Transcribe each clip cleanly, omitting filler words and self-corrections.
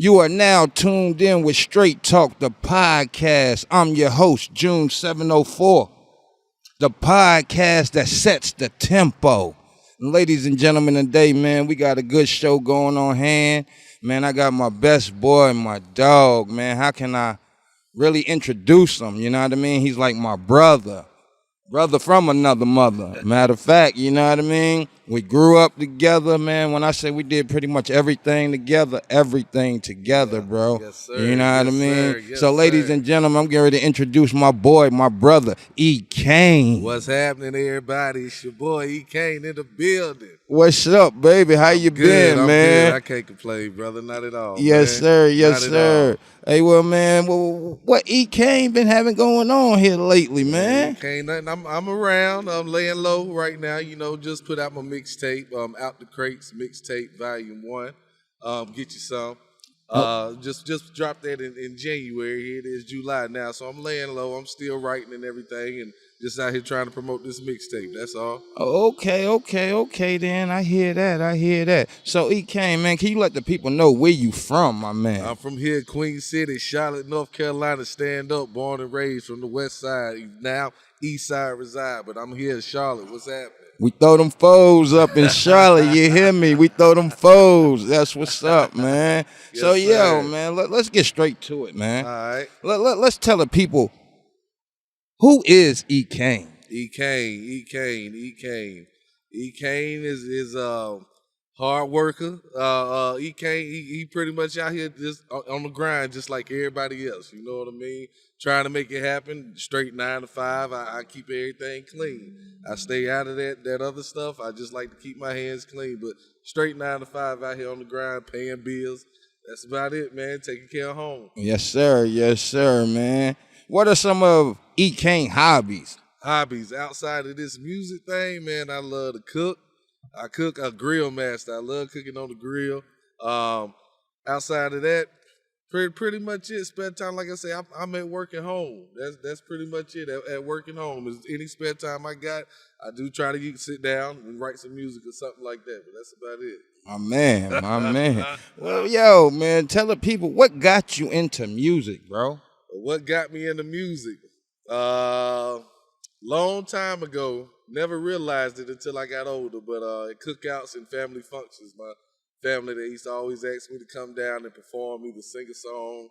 You are now tuned in with Straight Talk, the podcast. I'm your host, June 704, the podcast that sets the tempo. And ladies and gentlemen, today, man, we got a good show going on hand. Man, I got my best boy, my dog, man. How can I really introduce him? You know what I mean? He's like my brother from another mother. Matter of fact, you know what I mean? We grew up together, man. When I say we did pretty much everything together, bro. Yes, sir. You know what I mean? Yes, so, ladies and gentlemen, I'm getting ready to introduce my boy, my brother, Ekayne. What's happening, everybody? It's your boy Ekayne in the building. What's up, baby? How you been, man? Good. I can't complain, brother. Not at all. Yes, man. sir. Yes, Not sir. Hey, well, man, what Ekayne been having going on here lately, man? Ain't nothing. I'm around. I'm laying low right now. You know, just put out my mixtape, Out the Crates mixtape, volume 1. Get you some. Just dropped that in January. It is July now, so I'm laying low. I'm still writing and everything, and just out here trying to promote this mixtape. That's all. Okay, then. I hear that. So, Ekayne, man, can you let the people know where you from, my man? I'm from here, Queen City, Charlotte, North Carolina. Stand up, born and raised from the west side. Now, east side reside, but I'm here in Charlotte. What's happening? We throw them foes up in Charlotte, you hear me? We throw them foes. That's what's up, man. Yes, so, yo, sir. man, let's get straight to it, man. All right. Let's tell the people, who is Ekayne? Ekayne is a hard worker. Ekayne, he pretty much out here just on the grind, just like everybody else. You know what I mean? Trying to make it happen, straight 9 to 5. I keep everything clean. I stay out of that other stuff. I just like to keep my hands clean, but straight 9 to 5 out here on the grind, paying bills. That's about it, man. Taking care of home. Yes, sir, man. What are some of Ekayne hobbies? Hobbies outside of this music thing, man. I love to cook. I cook a grill master. I love cooking on the grill. Outside of that, pretty much it. Spare time, like I say, I'm at work at home. That's pretty much it. At work at home, is any spare time I got, I do try to sit down and write some music or something like that. But that's about it. My man. Well, yo, man, tell the people what got you into music, bro. What got me into music? Long time ago, never realized it until I got older, but at cookouts and family functions, my family, they used to always ask me to come down and perform, either sing a song.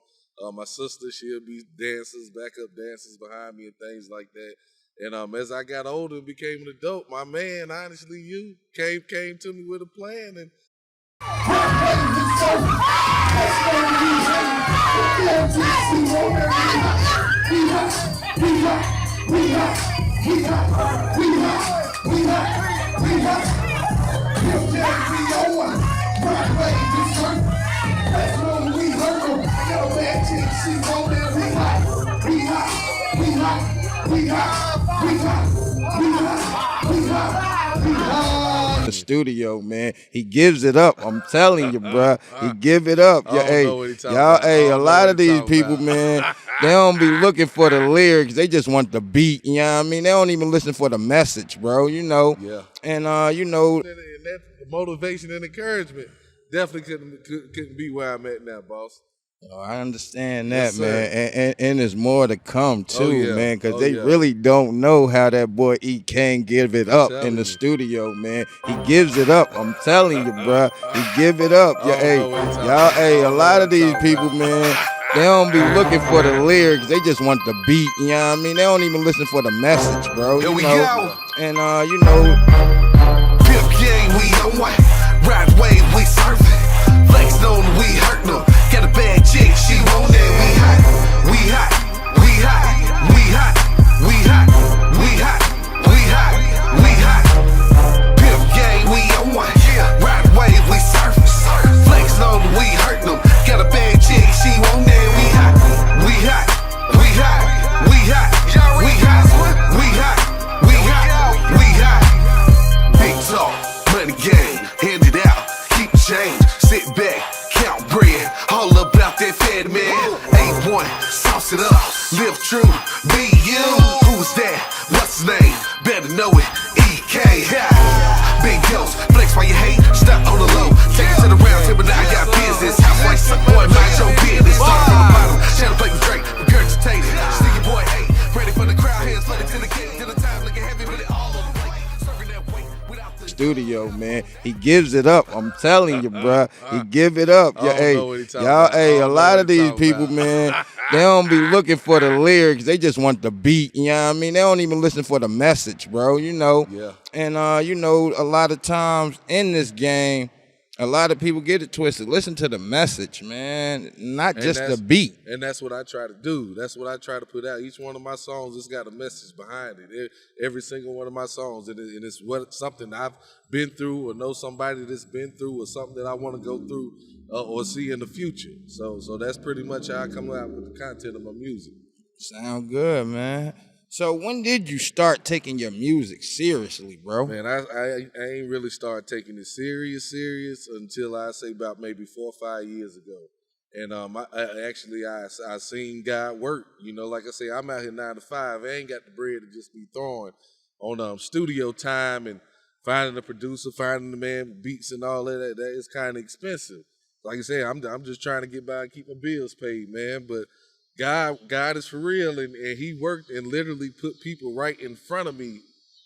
My sister, she'll be dancers, backup dancers behind me and things like that. And as I got older and became an adult, my man, honestly, you came to me with a plan. And The studio, man, he gives it up. I'm telling you, bro, he give it up. A lot of these people, man, they don't be looking for the lyrics. They just want the beat. You know what I mean? They don't even listen for the message, bro. You know. Yeah. And And that motivation and encouragement definitely couldn't be where I'm at now, boss. Oh, I understand that, Yes, man, and there's more to come too, man, because they yeah. really don't know how that boy Ekayne give it up in the you. studio, man. He gives it up. I'm telling you, bro. He give it up. A lot of these people, man, they don't be looking for the lyrics. They just want the beat. You know what I mean? They don't even listen for the message, bro. Here we know? go. And Pimp gang, we on one. Ride wave, we surfing. Flex on, we hurt them. Got a bad chick, she want that. We hot, we hot, we hot, we hot, we hot, we hot, we hot, we hot. Pimp gang, we on one. Ride wave, we surfing. Flex on, we hurt them. Got a bad chick, she want that. We hot, we hot, we hot, we hot, we hot, we hot, we hot, we hot. Big talk, money game, hand it out, keep change, sit back, count bread, all about that fat man. A1, sauce it up, live true, be you. Who's that? What's his name? Better know it, EK. Big ghost, flex while you hate, stop on the low. Take it to the round table, now I got business. Housewife, suck boy, my studio, man. He gives it up. I'm telling you, bruh. He give it up. I don't know what he talking y'all, about. hey, I a don't know lot what of he these talking people, about. man, they don't be looking for the lyrics. They just want the beat. You know what I mean? They don't even listen for the message, bro. You know. Yeah. And you know, a lot of times in this game, a lot of people get it twisted. Listen to the message, man, not just the beat. And that's what I try to do. That's what I try to put out. Each one of my songs has got a message behind it. Every single one of my songs, and it's something I've been through, or know somebody that's been through, or something that I want to go through or see in the future. So that's pretty much how I come out with the content of my music. Sound good, man. So when did you start taking your music seriously, bro? Man, I ain't really started taking it serious until I say about maybe 4 or 5 years ago. And I seen God work. You know, like I say, I'm out here 9 to 5. I ain't got the bread to just be throwing on studio time and finding a producer, finding the man beats and all that. That is kind of expensive. Like I say, I'm just trying to get by and keep my bills paid, man. But God is for real, and he worked and literally put people right in front of me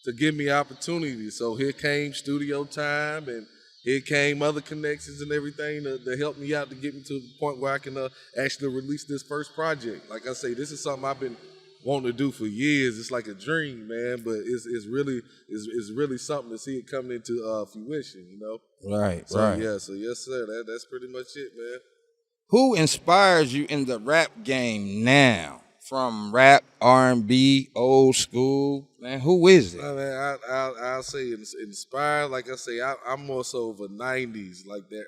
to give me opportunities. So here came studio time, and here came other connections and everything to help me out to get me to the point where I can actually release this first project. Like I say, this is something I've been wanting to do for years. It's like a dream, man, but it's really something to see it coming into fruition, you know? Right, So right. yeah, so yes sir, that's pretty much it, man. Who inspires you in the rap game now? From rap, R&B, old school, man, who is it? I mean, I'll say inspired. Like I say, I'm more so of a 90s, like that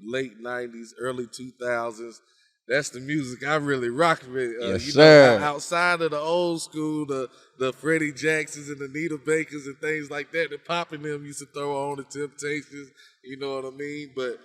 late 90s, early 2000s. That's the music I really rock with. Yes, you sir. know, outside of the old school, the Freddie Jacksons and the Nita Bakers and things like that, the Poppin' them used to throw on the Temptations. You know what I mean? But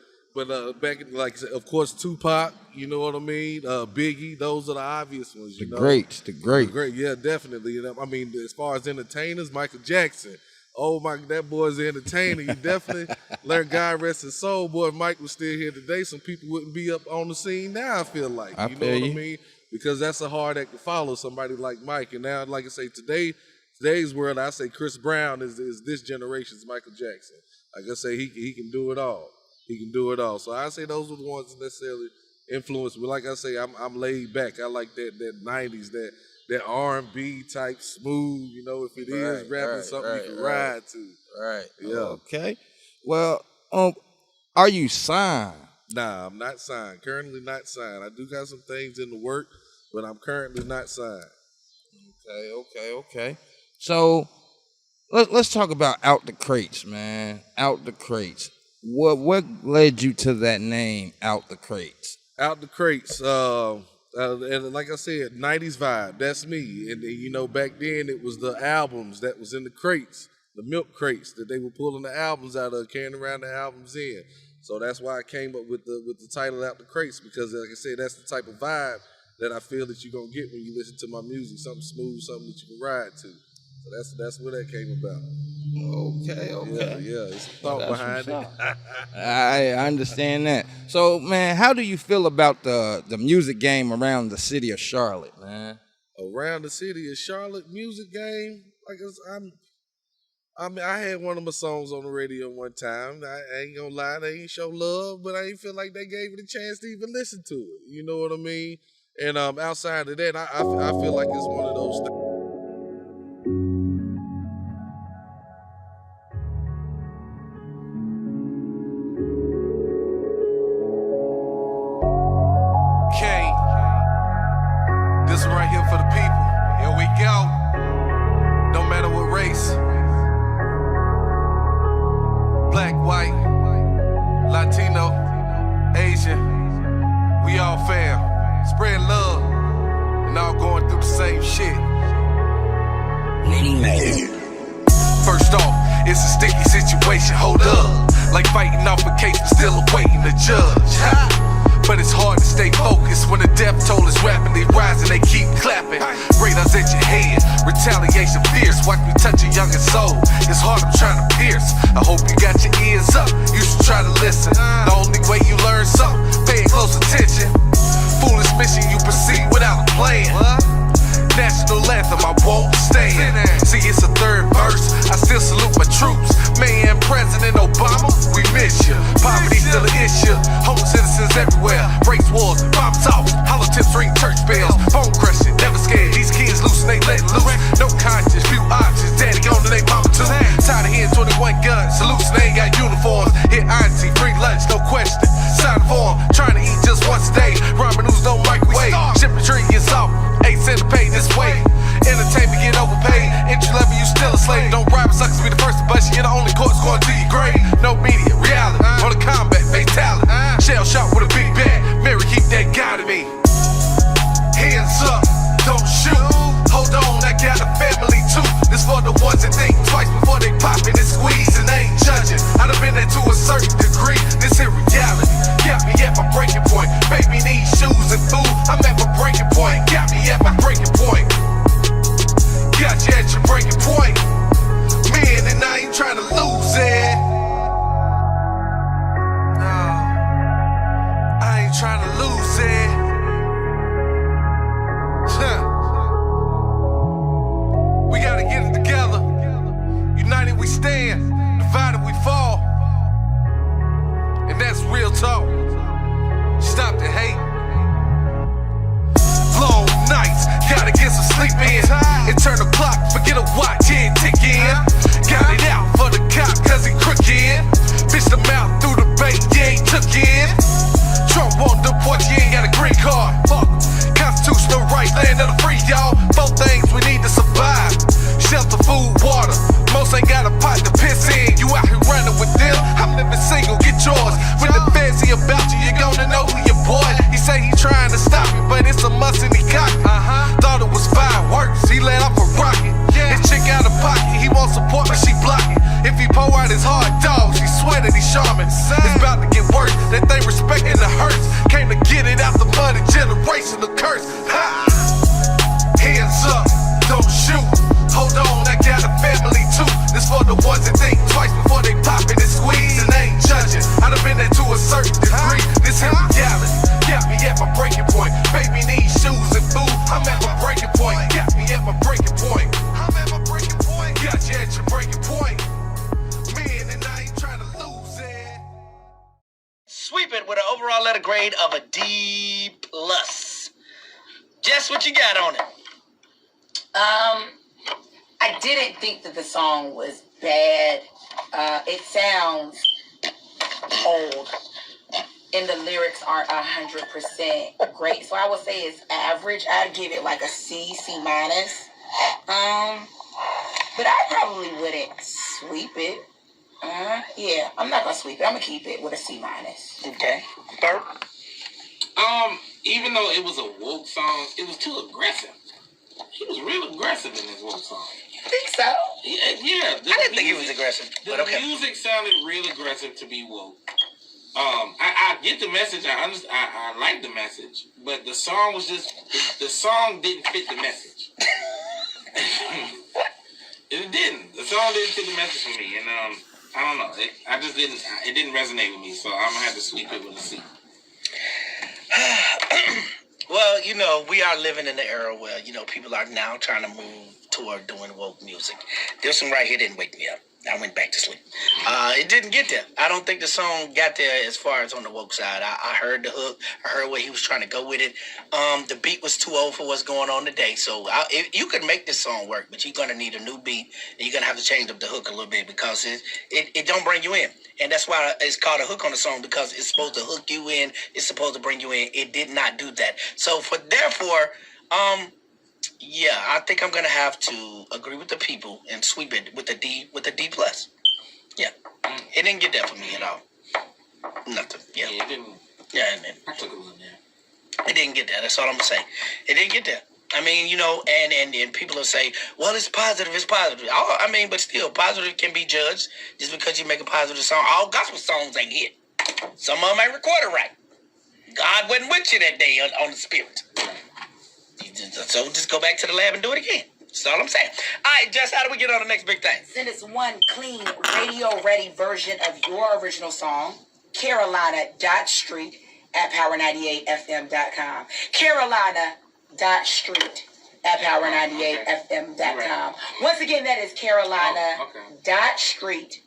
back in, like, of course, Tupac, you know what I mean? Biggie, those are the obvious ones, you know? The great. Yeah, definitely. You know, I mean, as far as entertainers, Michael Jackson. Oh, that boy's an entertainer. You definitely learned God rest his soul. Boy, if Mike was still here today, some people wouldn't be up on the scene now, I feel like. You know what I mean? Because that's a hard act to follow, somebody like Mike. And now, like I say, today's world, I say Chris Brown is this generation's Michael Jackson. Like I say, he can do it all. He can do it all. So I say those are the ones that necessarily influence me. Like I say, I'm laid back. I like that 90s, that R&B type smooth, you know, if it is rapping something you can ride to. Right. Yeah. Okay. Well, are you signed? Nah, I'm not signed. Currently not signed. I do got some things in the work, but I'm currently not signed. Okay. So let's talk about Out the Crates, man. Out the Crates. What led you to that name, Out the Crates? Out the Crates. And like I said, 90s vibe, that's me. And you know, back then it was the albums that was in the crates, the milk crates that they were pulling the albums out of, carrying around the albums in. So that's why I came up with the title Out the Crates, because like I said, that's the type of vibe that I feel that you're gonna get when you listen to my music, something smooth, something that you can ride to. So that's where that came about. Okay. Yeah, it's a thought behind it. I understand that. So, man, how do you feel about the music game around the city of Charlotte, man? Around the city of Charlotte music game, I had one of my songs on the radio one time. I ain't gonna lie, they ain't show love, but I ain't feel like they gave it a chance to even listen to it. You know what I mean? And outside of that, I feel like it's one of those things. This one right here for the people. Here we go. No matter what race. Black, white, Latino, Asian. We all fam. Spread love. And all going through the same shit. First off, it's a sticky situation. Hold up. Like fighting off a case, but still awaiting the judge. But it's hard to stay focused when the death toll is rapidly rising. They keep clapping. Radars at your head, retaliation fierce. Watch me touch a younger soul. It's hard, I'm trying to pierce. I hope you got your ears up. You should try to listen. The only way you learn something, pay close attention. Foolish mission you proceed without a plan. National anthem, I won't stand. See, it's a third verse. I still salute my troops. Man, president. boys, bombs off, hollow tips ring church bells, phone crushing, never scared. These kids loose and they let loose. No conscience, few options, daddy on to they mama too. Tired of hearing 21 guns, salutes and they ain't got uniforms. Hit auntie, free lunch, no question. Sign for 'em, trying to eat just once a day. Ramen noodles, no microwave. Shipping tree gets off, 8 cents to pay this way. Entertainment get overpaid. Entry level, you still a slave. Don't bribe suckers, be the first to bust you. You're the only court scoring to your grave. No media, reality, on the combat, fatality. Shell shot with a big bag. Mary, keep that God in me. Hands up, don't shoot. Hold on, I got a family too. This for the ones that think twice before they pop in and squeeze and they ain't judging. I done been there to a certain degree. This here reality got me at my breaking point. Baby need shoes and food. I'm at my breaking point. Got me at my breaking point. Got you at your breaking point. Man, and I ain't trying to lose it. No, I ain't trying to lose it. We gotta get it together. United we stand, divided we fall. And that's real talk. Stop the hate. Long nights, gotta get some sleep in. Internal clock, forget a watch, yeah, tick in. Got it out for the cop, cause he crooked. Fished him out through the bait, yeah, he took in. Trump won't deport you, ain't got a green card. Fuck, constitutional right, land of the free, y'all. 4 things we need to survive: shelter, food, water. Most ain't got a pot to piss in. You out here running with them, I'm living single, get yours. With the fancy about you, you're gonna know who your boy. He say he trying to stop you, but it's a must and he cock. Thought it was fireworks, he let off a rocket. His chick out of pocket, he won't support me, she blocking. If he pour out his hard dog, she swear that he's charming. It's about to get worse, that they respecting the hurts. Came to get it out the mud, a generational curse. Ha! Hands up, don't shoot. Hold on, I got a family too. This for the ones that think twice before they pop in and squeeze and they ain't judging. I done been there to a certain degree. This here reality got me at my breaking point. Baby need shoes and food. I'm at my breaking point. Got me at my breaking point. I'm at my breaking point. Got you at your breaking point. Man, and I ain't trying to lose it. Sweep it with an overall letter grade of a D+. Jess, what you got on it? I didn't think that the song was bad. It sounds old, and the lyrics aren't 100% great. So I would say it's average. I'd give it like a C, C minus. But I probably wouldn't sweep it. Yeah, I'm not gonna sweep it. I'm gonna keep it with a C minus. Okay. Bert? Even though it was a woke song, it was too aggressive. He was real aggressive in this woke song. I think so. Yeah. I didn't think he was aggressive. The music sounded real aggressive to be woke. I get the message. I like the message, but the song was just the song didn't fit the message. It didn't. The song didn't fit the message for me, and I don't know. It didn't resonate with me, so I'm gonna have to sweep it with a C. Well, we are living in the era where, people are now trying to move toward doing woke music. This one right here didn't wake me up. I went back to sleep. It didn't get there. I don't think the song got there as far as on the woke side. I heard the hook. I heard where he was trying to go with it. The beat was too old for what's going on today. So you could make this song work, but you're going to need a new beat, and you're going to have to change up the hook a little bit because it don't bring you in. And that's why it's called a hook on the song, because it's supposed to hook you in. It's supposed to bring you in. It did not do that. So therefore, yeah, I think I'm gonna have to agree with the people and sweep it with a D plus. Yeah, it didn't get that for me at all. Nothing. Yeah, it didn't. Yeah, I took a look there. It didn't get there. That's all I'm gonna say. It didn't get there. I mean, and people will say, well, it's positive. But still, positive can be judged just because you make a positive song. All gospel songs ain't hit. Some of them ain't recorded right. God wasn't with you that day on the spirit. So just go back to the lab and do it again. That's all I'm saying. All right, Jess, how do we get on the next big thing? Send us one clean, radio-ready version of your original song, Carolina.Street at power98fm.com. Carolina.Street at power98fm.com. Once again, that is Carolina.Street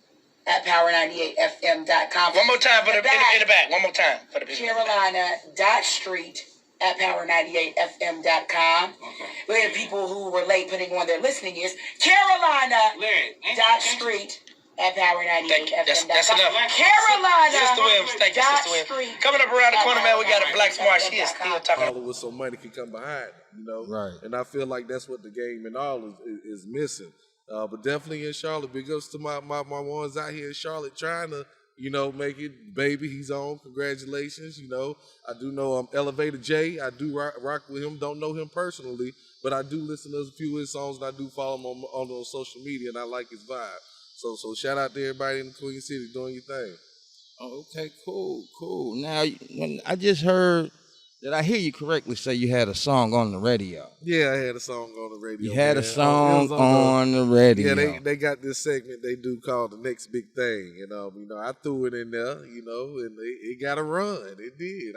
at power98fm.com. One more time for the in the back. One more time for the people. Carolina.Street at power98fm.com. Okay. We have people who were late putting on their listening ears. Carolina.Street at power98fm.com. That's enough. Carolina. Sister Williams, thank you, Sister Williams. Coming up around the corner, man, we got a Black Smart. She is still talking. All with so money can come behind, you know. Right. And I feel like that's what the game and all is missing. But definitely in Charlotte, big ups to my ones out here in Charlotte trying to, you know, make it. Baby, he's on. Congratulations. You know, I do know Elevator J. I do rock with him. Don't know him personally, but I do listen to a few of his songs and I do follow him on social media and I like his vibe. So shout out to everybody in the Queen City doing your thing. Okay, cool. Now, when I just heard, did I hear you correctly say you had a song on the radio? Yeah, I had a song on the radio. You had man. a song on the radio. Yeah, they got this segment they do called The Next Big Thing. And, you know, I threw it in there, you know, and it got a run. It did.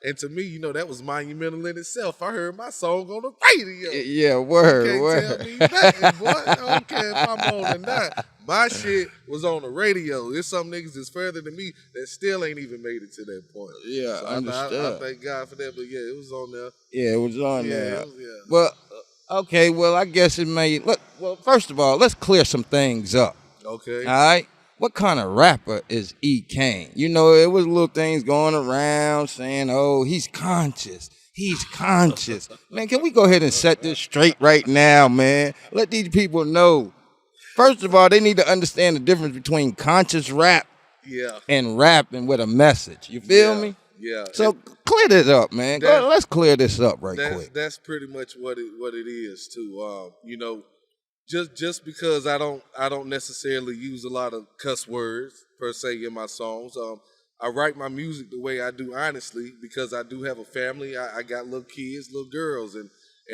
And to me, you know, that was monumental in itself. I heard my song on the radio. Yeah, word. You can't tell me nothing, boy. I don't care if I'm on or not. My shit was on the radio. There's some niggas that's further than me that still ain't even made it to that point. Yeah, so understood. I thank God for that. But yeah, it was on there. Yeah, it was on there. Yeah. Well, okay, well, I guess it may. Look, well, first of all, let's clear some things up. Okay. All right? What kind of rapper is Ekayne? You know, it was little things going around saying, oh, he's conscious. He's conscious. Man, can we go ahead and set this straight right now, man? Let these people know. First of all, they need to understand the difference between conscious rap and rapping with a message. You feel me? Yeah. So clear this up, man. Let's clear this up quick. That's pretty much what it is too. You know, just because I don't necessarily use a lot of cuss words per se in my songs. I write my music the way I do, honestly, because I do have a family. I got little kids, little girls, and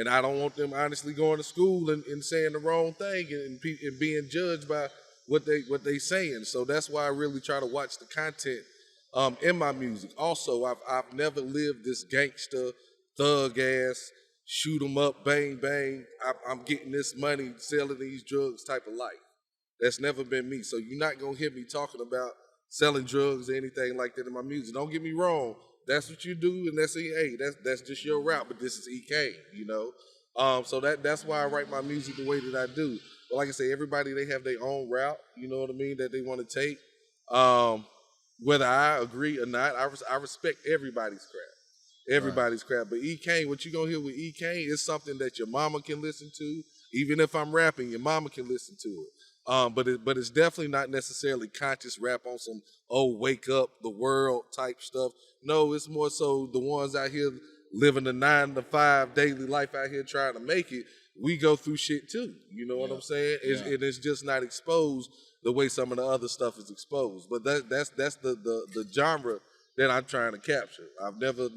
I don't want them honestly going to school and saying the wrong thing and being judged by what they saying. So that's why I really try to watch the content in my music. Also, I've never lived this gangster, thug ass, shoot 'em up, bang bang. I'm getting this money, selling these drugs type of life. That's never been me. So you're not gonna hear me talking about selling drugs or anything like that in my music. Don't get me wrong. That's what you do, and that's just your route. But this is Ekayne, you know. So that's why I write my music the way that I do. But like I say, everybody they have their own route, you know what I mean, that they want to take. Whether I agree or not, I respect everybody's craft. Everybody's craft. But Ekayne, what you gonna hear with Ekayne is something that your mama can listen to. Even if I'm rapping, your mama can listen to it. But it's definitely not necessarily conscious rap on some wake up the world type stuff. No, it's more so the ones out here living a 9-to-5 daily life out here trying to make it. We go through shit too. You know what I'm saying? It's just not exposed the way some of the other stuff is exposed. But that's the genre that I'm trying to capture. I've never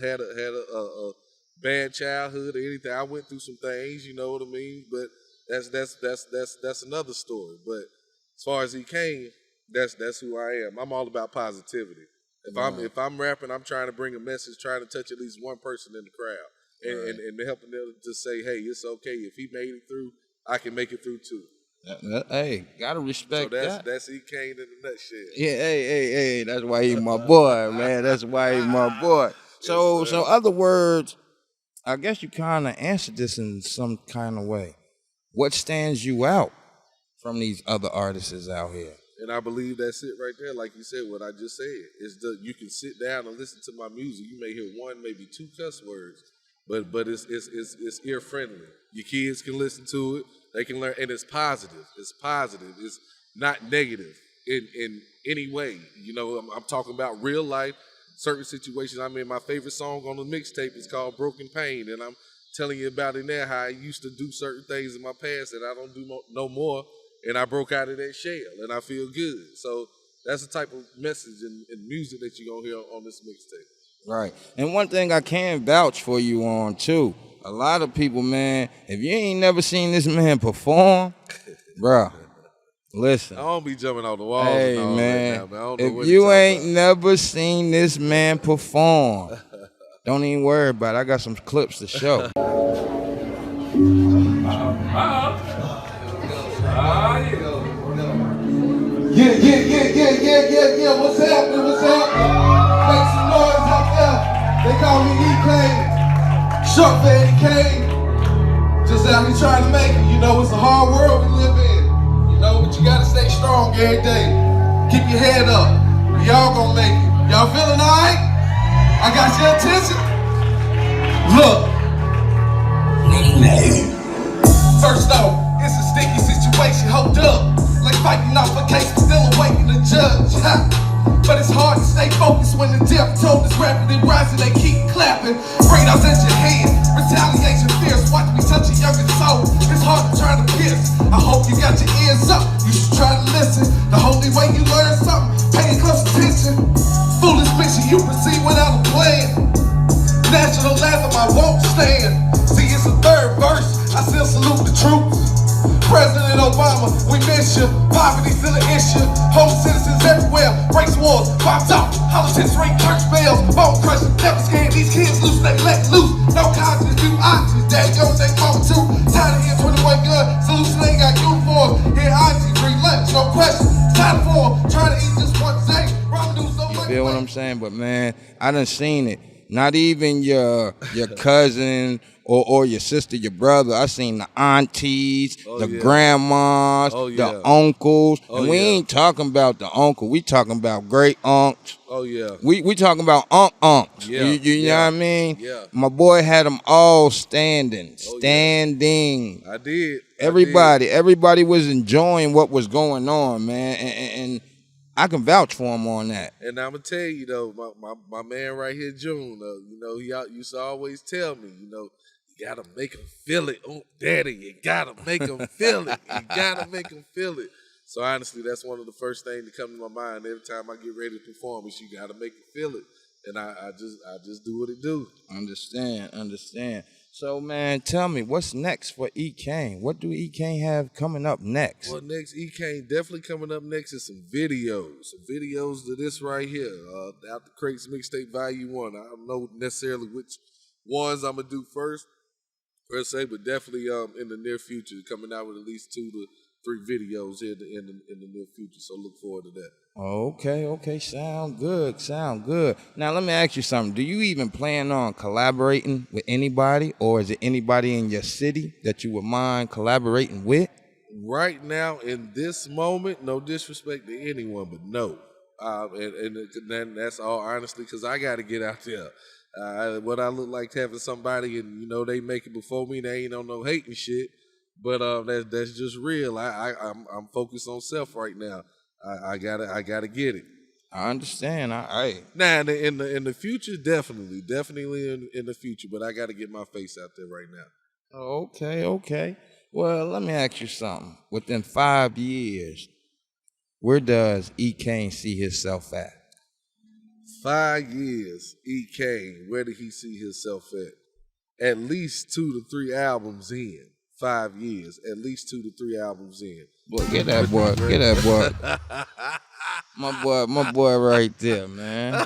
had a bad childhood or anything. I went through some things, you know what I mean? But that's another story. But as far as Ekayne, that's who I am. I'm all about positivity. If I'm rapping, I'm trying to bring a message, trying to touch at least one person in the crowd, and helping them to say, hey, it's okay. If he made it through, I can make it through too. Hey, gotta respect that. That's Ekayne in a nutshell. Yeah, hey, that's why he's my boy, man. That's why he's my boy. So other words, I guess you kind of answered this in some kind of way. What stands you out from these other artists out here? And I believe that's it right there. Like you said, what I just said is you can sit down and listen to my music. You may hear one, maybe two cuss words, but it's ear friendly. Your kids can listen to it. They can learn, and it's positive. It's positive. It's not negative in any way. You know, I'm talking about real life, certain situations. I mean, my favorite song on the mixtape is called "Broken Pain," and I'm telling you about in there how I used to do certain things in my past that I don't do no more. And I broke out of that shell, and I feel good. So that's the type of message and music that you're going to hear on this mixtape. Right. And one thing I can vouch for you on, too, a lot of people, man, if you ain't never seen this man perform, bruh, listen. I don't be jumping off the walls. Hey, and all man, that now, man. if you ain't never seen this man perform, don't even worry about it. I got some clips to show. Yeah. What's happening? Make some noise out there. They call me Ekayne. Short for Ekayne. Just out here trying to make it. You know, it's a hard world we live in. You know, but you gotta stay strong every day. Keep your head up. Y'all gonna make it. Y'all feeling alright? I got your attention. Look. First off, it's a sticky situation. Hold up. Like fighting off a case, still awaiting the judge. Ha. But it's hard to stay focused when the death toll is rapidly rising. They keep clapping. Radars at your head. Retaliation fierce. Watch me touch a younger soul. It's hard to try to pierce. I hope you got your ears up. You should try to listen. The only way you learn something, paying close attention. Foolish mission you proceed without a plan. National anthem I won't stand. See, it's a third verse. I still salute the troops. President Obama, we miss you. Poverty's still an issue. Home citizens everywhere. Race wars, pops out. Politics ring church bells. Bone crushing, never scared. These kids loose, they let loose. No conscience, do options. Daddy go take mama too. Tired of hearing 21 gun. Solution ain't got uniforms. Here, auntie, free lunch, no question. Time for trying to eat just one thing. You feel what I'm saying? But man, I done seen it. Not even your cousin or your sister, your brother. I seen the aunties, grandmas, the uncles. And we ain't talking about the uncle. We talking about great unks. Oh, yeah. We talking about unks. Yeah. You know what I mean? Yeah. My boy had them all standing. I did. Everybody was enjoying what was going on, man. And I can vouch for him on that. And I'm gonna tell you though, my man right here, June. You know, he used to always tell me, you know, you gotta make him feel it. Oh, daddy, you gotta make him feel it. You gotta make him feel it. So honestly, that's one of the first things that come to my mind every time I get ready to perform is you gotta make him feel it. And I just do what it do. Understand. So man, tell me what's next for Ekayne? What do Ekayne have coming up next? Well, next Ekayne definitely coming up next is some videos to this right here. Out the Crates Mixtape Volume 1. I don't know necessarily which ones I'm gonna do first per se, but definitely in the near future coming out with at least 2 to 3 videos here in the near future. So look forward to that. Okay, sound good. Now let me ask you something. Do you even plan on collaborating with anybody, or is it anybody in your city that you would mind collaborating with? Right now, in this moment, no disrespect to anyone, but no. And that's all honestly, because I got to get out there. What I look like having somebody, and you know they make it before me, they ain't on no hate and shit. But that's just real. I'm focused on self right now. I gotta get it. I understand. Now in the future, definitely in the future. But I got to get my face out there right now. Okay. Well, let me ask you something. Within 5 years, where does Ekayne see himself at? 5 years, Ekayne. Where did he see himself at? At least 2 to 3 albums in. 5 years, at least 2 to 3 albums in. Boy, get that boy. My boy right there, man.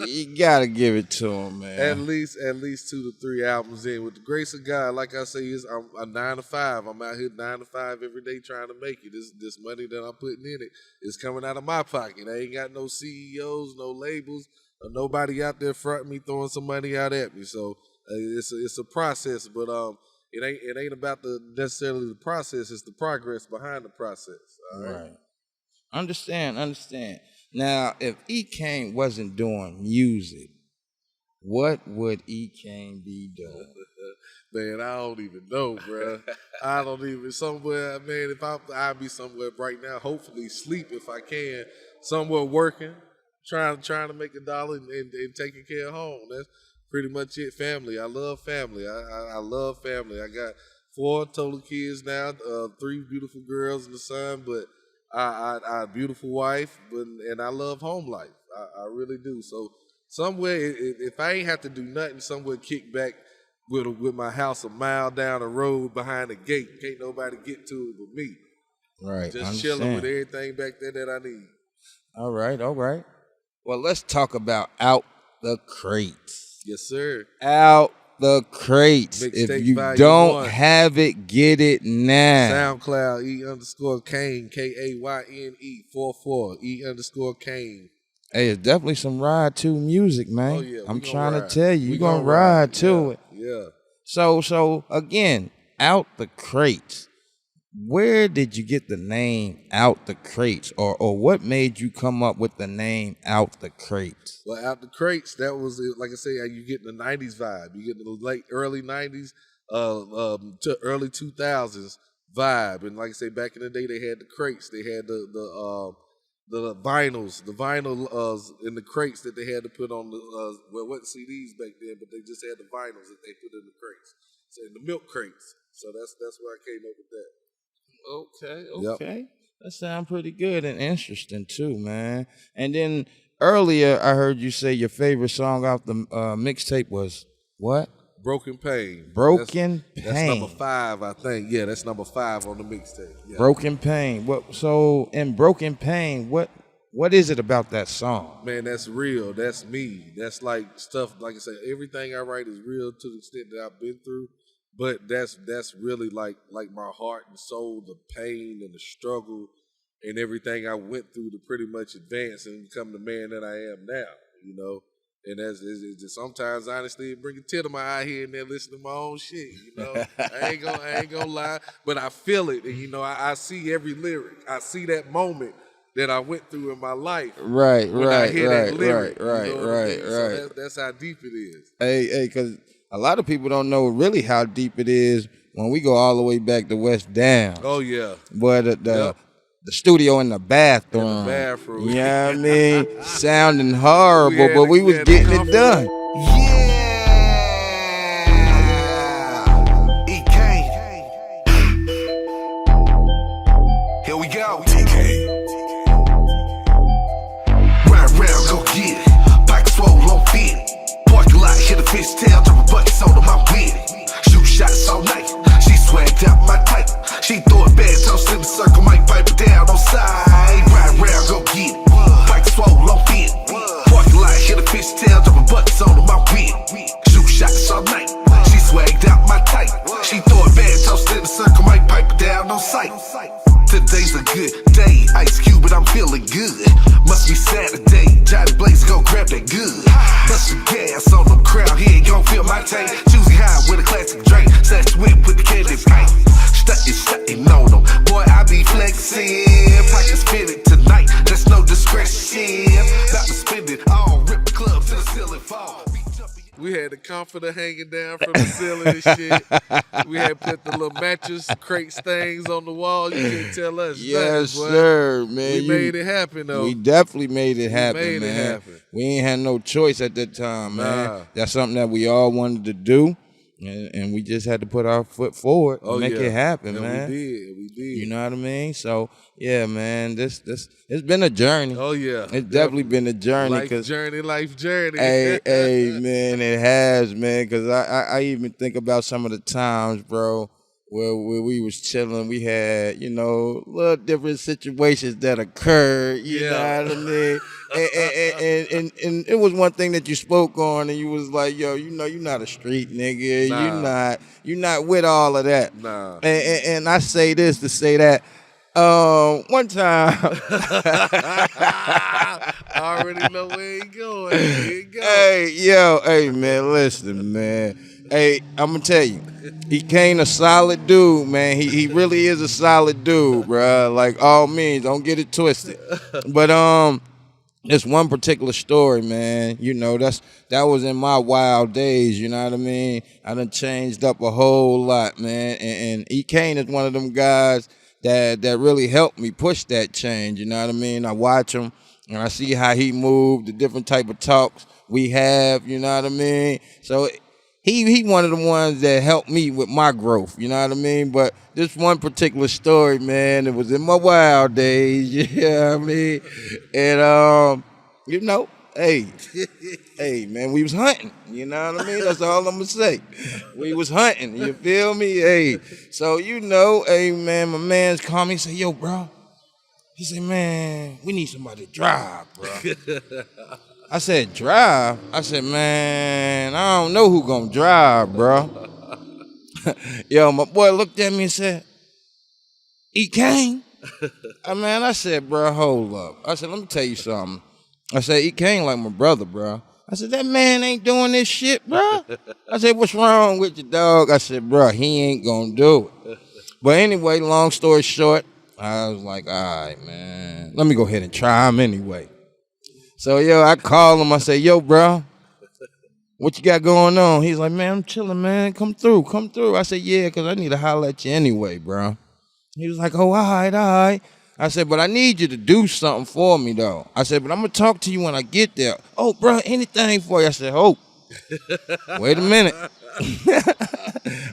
You gotta give it to him, man. At least 2 to 3 albums in. With the grace of God, like I say, I'm a 9 to 5. I'm out here 9 to 5 every day trying to make it. This money that I'm putting in it is coming out of my pocket. I ain't got no CEOs, no labels, or nobody out there fronting me, throwing some money out at me. So it's a process, but It ain't about necessarily the process, it's the progress behind the process. All right. Understand. Now, if Ekayne wasn't doing music, what would Ekayne be doing? Man, I don't even know, bro. I don't even somewhere, man. If I'd be somewhere right now, hopefully sleep if I can, somewhere working, trying to make a dollar and taking care of home. That's pretty much it. Family. I love family. I love family. I got 4 total kids now, 3 beautiful girls and a son, but I a beautiful wife, and I love home life. I really do. So somewhere, if I ain't have to do nothing, somewhere kick back with my house a mile down the road behind the gate. Can't nobody get to it but me. Right. Just chilling with everything back there that I need. All right. Well, let's talk about Out the Crates. Yes, sir. Out the Crates. If Mixtape you Volume don't 1. have it, get it now. SoundCloud, E_Kane, KAYNE 44, E_Kane. Hey, it's definitely some ride to music, man. Oh, yeah, we I'm gonna trying ride. to tell you, We you're gonna gonna ride ride. to it. Yeah. So again, Out the Crates. Where did you get the name Out the Crates, or what made you come up with the name Out the Crates? Well, Out the Crates, that was, like I say, you get the 90s vibe. You get the early 90s to early 2000s vibe. And like I say, back in the day, they had the crates. They had the vinyls, the vinyl in the crates that they had to put on the, well, wasn't CDs back then, but they just had the vinyls that they put in the crates. So in the milk crates. So that's where I came up with that. Okay. Yep. That sounds pretty good and interesting too, man. And then earlier I heard you say your favorite song off the mixtape was what? Broken Pain. Broken Pain. That's number 5, I think. Yeah, that's number 5 on the mixtape. Yeah. Broken Pain. So in Broken Pain, what is it about that song? Man, that's real. That's me. That's like stuff, like I said, everything I write is real to the extent that I've been through. But that's really like my heart and soul, the pain and the struggle and everything I went through to pretty much advance and become the man that I am now, you know. And it's just sometimes, honestly, it bring a tear to my eye here and there listening to my own shit, you know. I ain't gonna lie, but I feel it, and you know, I see every lyric. I see that moment that I went through in my life. Right. So that's how deep it is. Hey, because a lot of people don't know really how deep it is when we go all the way back to West Downs. Oh yeah. But the studio in the bathroom. In the bathroom. You know what I mean? Sounding horrible, but we was getting it done. Yeah. Ekayne. Here we go. TK. Ride round, go get it. Pocket swole, low fit. Parking lot, hit a fish tail, drop a bucket soda, my with it. Shoot shots all night. She swagged out my type. She throw a bad toast in the circle, might pipe it down on side. Ride round, go get it. Pocket swole, low fit. Parking lot, hit a fish tail, drop a bucket soda, my with it. Shoot shots all night. She swagged out my type. She throw a bad toast in the circle, might pipe it down on sight. Today's a good day, Ice Cube, but I'm feeling good. Must be Saturday, Johnny Blaze gon' grab that good. Bust some gas on the crowd, he ain't gon' feel my tank. Choosy high with a classic drink, Satch whip with the candy paint. Stuntin' on them, boy I be flexin'. Pockets fitted tonight, there's no discretion. About to spend it all, rip the club to the ceiling fall. We had the comforter hanging down from the ceiling and shit. We had put the little mattress crates things on the wall. You can't tell us. Yes, nothing, sir, man. We made it happen, though. We definitely made it happen, made it man. happen. We ain't had no choice at that time, man. Nah. That's something that we all wanted to do, and we just had to put our foot forward and make it happen, and man. We did. You know what I mean? So yeah, man, this it's been a journey. Oh yeah, It's definitely been a journey. life journey. Hey, man, it has, man. Because I even think about some of the times, bro, where we was chilling. We had, you know, little different situations that occurred. You know what I mean? and it was one thing that you spoke on, and you was like, yo, you know, you're not a street nigga. Nah. You're not with all of that. Nah. And I say this to say that. One time, I already know where he going. Here he go. Hey man, listen, man. Hey, I'm gonna tell you, Ekayne a solid dude, man. He really is a solid dude, bruh. Like all means, don't get it twisted. But this one particular story, man. You know, that was in my wild days. You know what I mean? I done changed up a whole lot, man. And Ekayne is one of them guys that really helped me push that change, you know what I mean? I watch him and I see how he moved, the different type of talks we have, you know what I mean? So he one of the ones that helped me with my growth, you know what I mean? But this one particular story, man, it was in my wild days, you know what I mean? And you know, hey, man, we was hunting. You know what I mean? That's all I'm gonna say. We was hunting. You feel me? Hey, so you know, hey, man, my man's called me and say, yo, bro. He said, man, we need somebody to drive, bro. I said, drive? I said, man, I don't know who gonna drive, bro. Yo, my boy looked at me and said, Ekayne? I said, bro, hold up. I said, let me tell you something. I said, Ekayne like my brother, bro. I said, that man ain't doing this shit, bro. I said, what's wrong with you, dog? I said, bro, he ain't gonna do it. But anyway, long story short, I was like, all right, man, let me go ahead and try him anyway. So, yo, I called him. I said, yo, bro, what you got going on? He's like, man, I'm chilling, man. Come through, come through. I said, yeah, because I need to holler at you anyway, bro. He was like, oh, all right, all right. I said, but I need you to do something for me, though. I said, but I'm going to talk to you when I get there. Oh, bro, anything for you. I said, oh, wait a minute.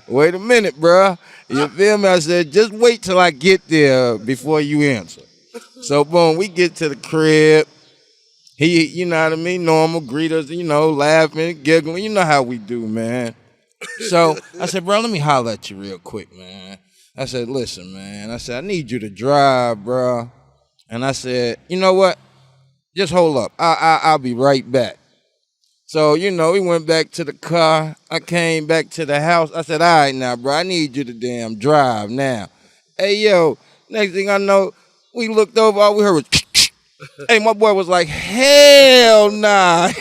Wait a minute, bro. You feel me? I said, just wait till I get there before you answer. So, boom, we get to the crib. He, you know what I mean, normal, greet us, you know, laughing, giggling. You know how we do, man. So I said, bro, let me holler at you real quick, man. I said, listen, man. I said, I need you to drive, bro. And I said, you know what? Just hold up. I'll be right back. So, you know, we went back to the car. I came back to the house. I said, all right now, bro, I need you to damn drive now. Hey, yo, next thing I know, we looked over, all we heard was, hey, my boy was like, hell nah.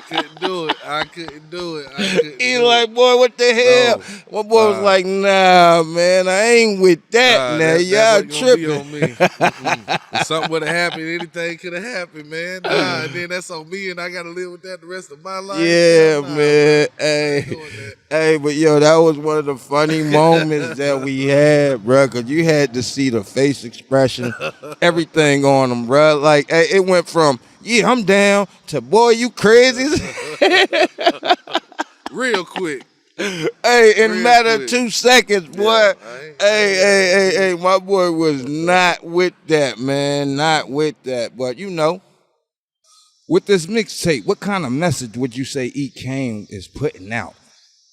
Couldn't do it. I couldn't do it. He like, boy, what the hell? My boy was like, nah, man, I ain't with that now. Y'all tripping. On me. If something would have happened, anything could have happened, man. Nah, and then that's on me, and I got to live with that the rest of my life. Yeah, man. Hey, but yo, that was one of the funny moments that we had, bro, because you had to see the face expression, everything on him, bro. Like, hey, it went from, yeah, I'm down, to, boy, you crazy. Real quick. Hey, in a matter of 2 seconds, boy. Yeah, Hey, my boy was not with that, man. Not with that. But, you know, with this mixtape, what kind of message would you say Ekayne is putting out?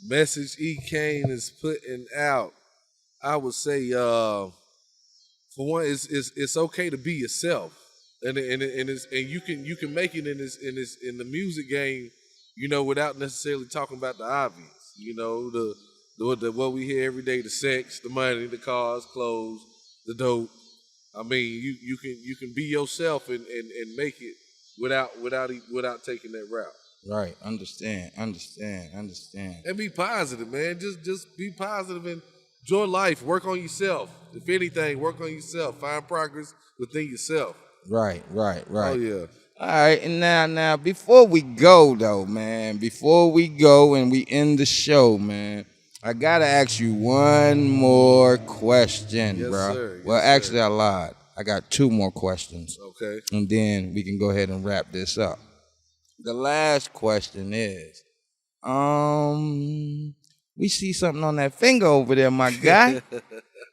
Message Ekayne is putting out. I would say, for one, it's okay to be yourself, and you can make it in the music game, you know, without necessarily talking about the obvious. You know, the what we hear every day: the sex, the money, the cars, clothes, the dope. I mean, you can be yourself and make it without taking that route. Right. Understand. And be positive, man. Just be positive and enjoy life. Work on yourself. If anything, work on yourself. Find progress within yourself. Right. Oh yeah. All right, and now, before we go, though, man, before we go and we end the show, man, I got to ask you one more question, Yes, bro. sir. Well, Yes, actually, sir. I lied. I got 2 more questions. Okay. And then we can go ahead and wrap this up. The last question is, we see something on that finger over there, my guy.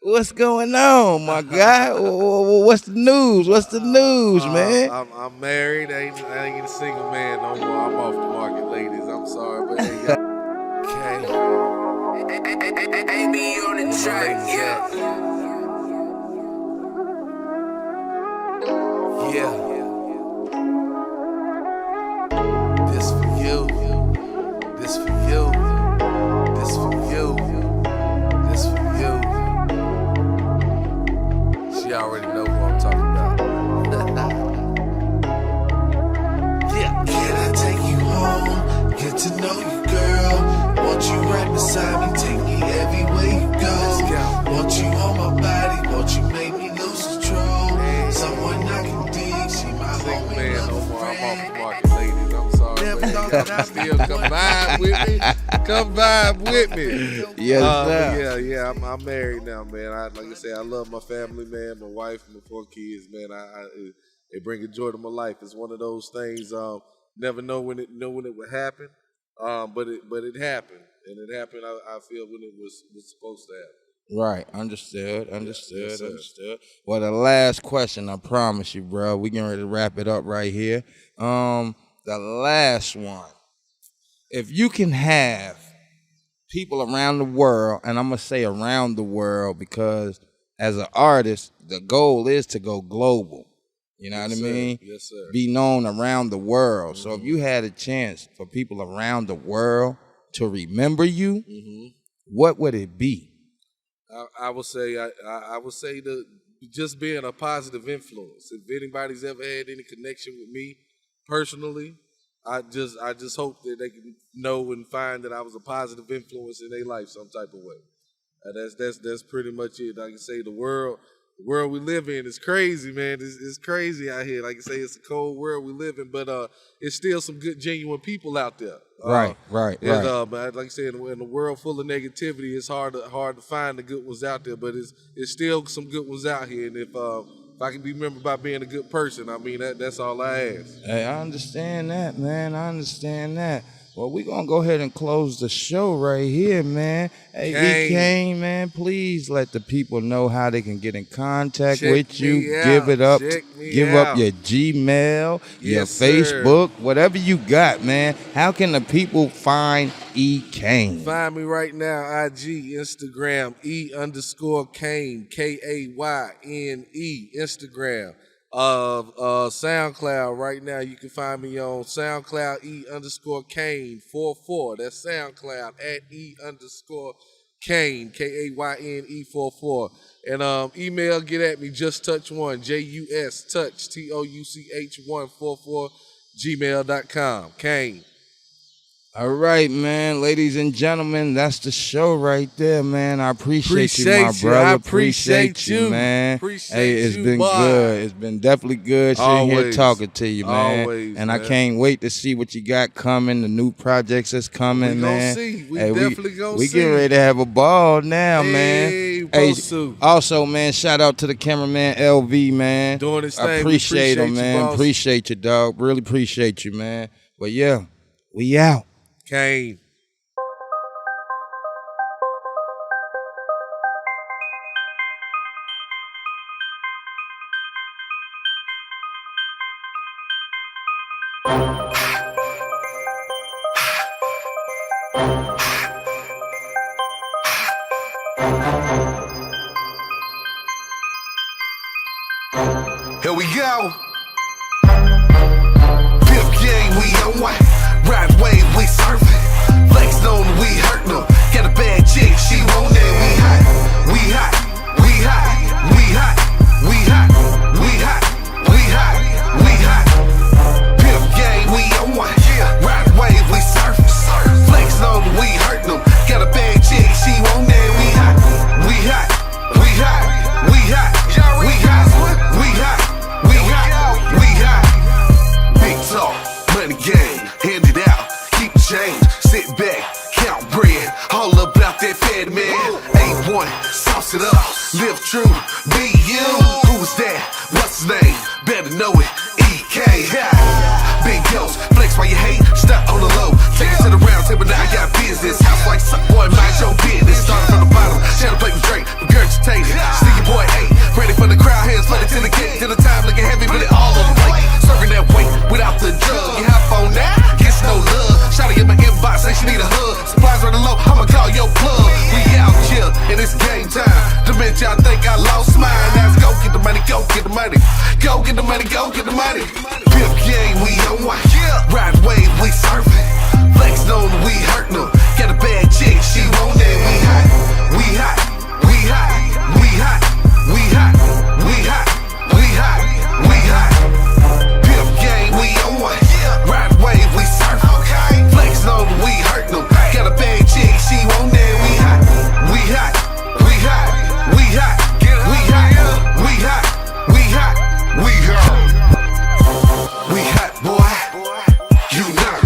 What's going on, my guy? What's the news? Man? I'm married. I ain't a single man no more. I'm off the market, ladies. I'm sorry, but hey, Amy on the track, yeah. This for you. This for you. This for you. This for you. She already know who I'm talking about. Yeah. Can I take you home? Get to know you, girl. Want you right beside me? Take me everywhere you go. Let's go. Want you on my body? Want you make me lose control? Someone I can dig. She my single homie, man no love more. I'm off friend. the market, ladies. I'm sorry. Never but thought hey, that I'd still come vibe with me. Come vibe with me. Yes, But sir. yeah. I'm married now, man. Like I said, I love my family, man. My wife and my 4 kids, man. They bring a joy to my life. It's one of those things. Never know when it would happen. But it happened, and it happened. I feel when it was supposed to happen. Right. Understood. Yes, sir. Well, the last question, I promise you, bro. We getting ready to wrap it up right here. The last one. If you can have people around the world, and I'm gonna say around the world because as an artist, the goal is to go global. You know what I sir. mean? Yes, sir. Be known around the world. So if you had a chance for people around the world to remember you, what would it be? I would say I would say just being a positive influence. If anybody's ever had any connection with me personally, I just hope that they can know and find that I was a positive influence in their life some type of way. That's pretty much it. Like I say, the world we live in is crazy, man. It's crazy out here. Like I say, it's a cold world we live in, but it's still some good, genuine people out there. Right. But like I said, in a world full of negativity, it's hard to find the good ones out there. But it's still some good ones out here. And if I can be remembered by being a good person, I mean that's all I ask. Hey, I understand that, man. I understand that. Well, we're going to go ahead and close the show right here, man. Hey, Ekayne, man, please let the people know how they can get in contact with you. Give it up. Give up your Gmail, your Facebook, whatever you got, man. How can the people find Ekayne? Find me right now, IG, Instagram, E_Kayne, Kayne, Instagram. SoundCloud right now. You can find me on SoundCloud E_Kayne44. That's SoundCloud at E_Kayne, KAYNE44. And email, get at me, justtouch1, JUSTouch TOUCH144 gmail.com. Kayne. All right, man. Ladies and gentlemen, that's the show right there, man. I appreciate you, my brother. I appreciate you, man. Hey, it's been good. It's been definitely good sitting here talking to you, man. Always, and man. I can't wait to see what you got coming, the new projects that's coming, man. We definitely gonna see. We getting ready to have a ball now, man. Hey, also, man, shout out to the cameraman LV, man. Doing his thing. I appreciate him, you, man. boss. Appreciate you, dog. Really appreciate you, man. But yeah, we out. Kayne. Here we go. Fifth game, we on one. Ride wave, we surfing. Flex on, we hurt them. Got a bad chick, she want that. We hot, we hot, we hot, we hot, we hot, we hot, we hot, we hot. Fifth game, we on one. Ride wave, we surfing. Flex on, we hurt them. Got a bad chick, she want that. We hot, we hot, we hot, we hot, we hot, we hot, we hot, we hot. Big talk, money game, hand it out, keep the change, sit back, count bread, all about that fat man. A1, sauce it up, live true, be you. Who's that? What's his name? Better know it, EK. Big ghost, flex while you hate, stop on the low. Take it to the round table, now I got business. House like suck, boy, mind your business. Started from the bottom, shadow plate was Drake, regurgitated. See your boy 8, ready for the crowd, hands flooded to the gate. To the time looking heavy, but it all on the plate. Serving that weight without the drug. You hop on that, gets no love. Shawty in my inbox, say she need a hug. Supplies running low, I'ma call your plug. We out here, and it's game time. Dementia, I think I lost mine. Now let's go get the money, go get the money. Go get the money, go get the money. Pimp game, we on one. Ride wave, we surfing. Flex on, we hurtin' them. Got a bad chick, she want that. We hot, we hot, we hot, we hot, we hot, we hot, we hot, we hot. Pimp game, we on one. Ride wave, we surfing. Flex on, we hurtin' them. Got a bad chick, she want that. We hot, we hot, we hot, we hot, we hot, we hot, we hot, we hot. We hot, boy. You know.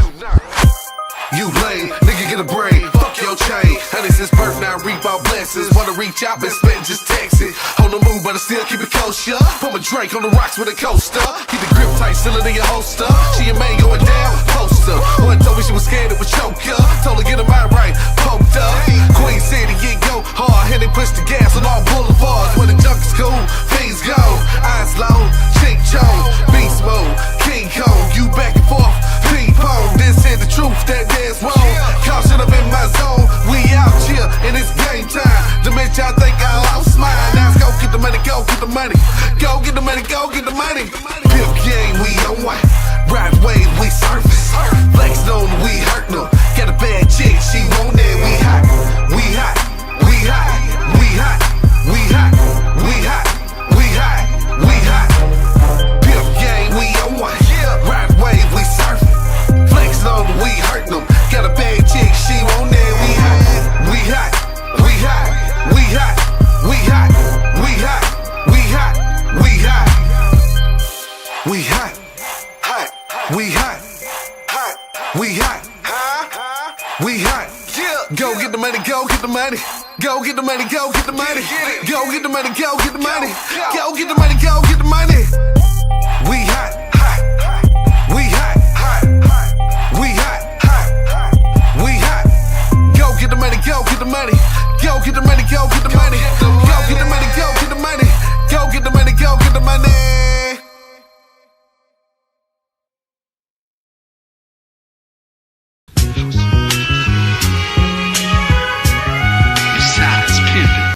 You lame, nigga get a brain, fuck your chain. Honey since birth, now reap all blessings. Wanna reach out, but spend, just text it. On the move, but I still keep it kosher. Put my drink on the rocks with a coaster. Keep the grip tight, still it in your holster. She and man going down, poster. One told me she was scared it would choke her. Told her get her mind right, poked up. Queen City, get go hard. And they push the gas on all boulevards. When the junk is cool, things go. Eyes low, chink chong, beast mode, King Kong. You back and forth, ping pong. This is the truth, that dance wrong. Caution up in my zone. We out here, and it's game time. Dementia, I think I lost mine. Now let's go get the money, go go get the money. Go get the money, go get the money. Pimp gang, we on one. Ride wave, we surfing. Flex on, we hurt them. Got a bad chick, she want that. We hot, we hot, we hot, we hot, we hot, we hot, we hot, we hot. Pimp gang, we on one. Ride wave, we surfing. Flex on, we hurt them. Got a bad chick, she want that. We hot, we hot, we hot, we hot, we hot, we hot, we hot, we hot, we hot, hot, we hot, hot, we hot, we hot. Go get the money, go get the money. Go get the money, go get the money. Go get the money, go get the money. Go get the money, go get the money. We hot, hot, we hot, hot, we hot, hot, we hot. Go get the money, go get the money. Go get the money, go get the money. Go get the money, go get the money. Go get the money, go get the money.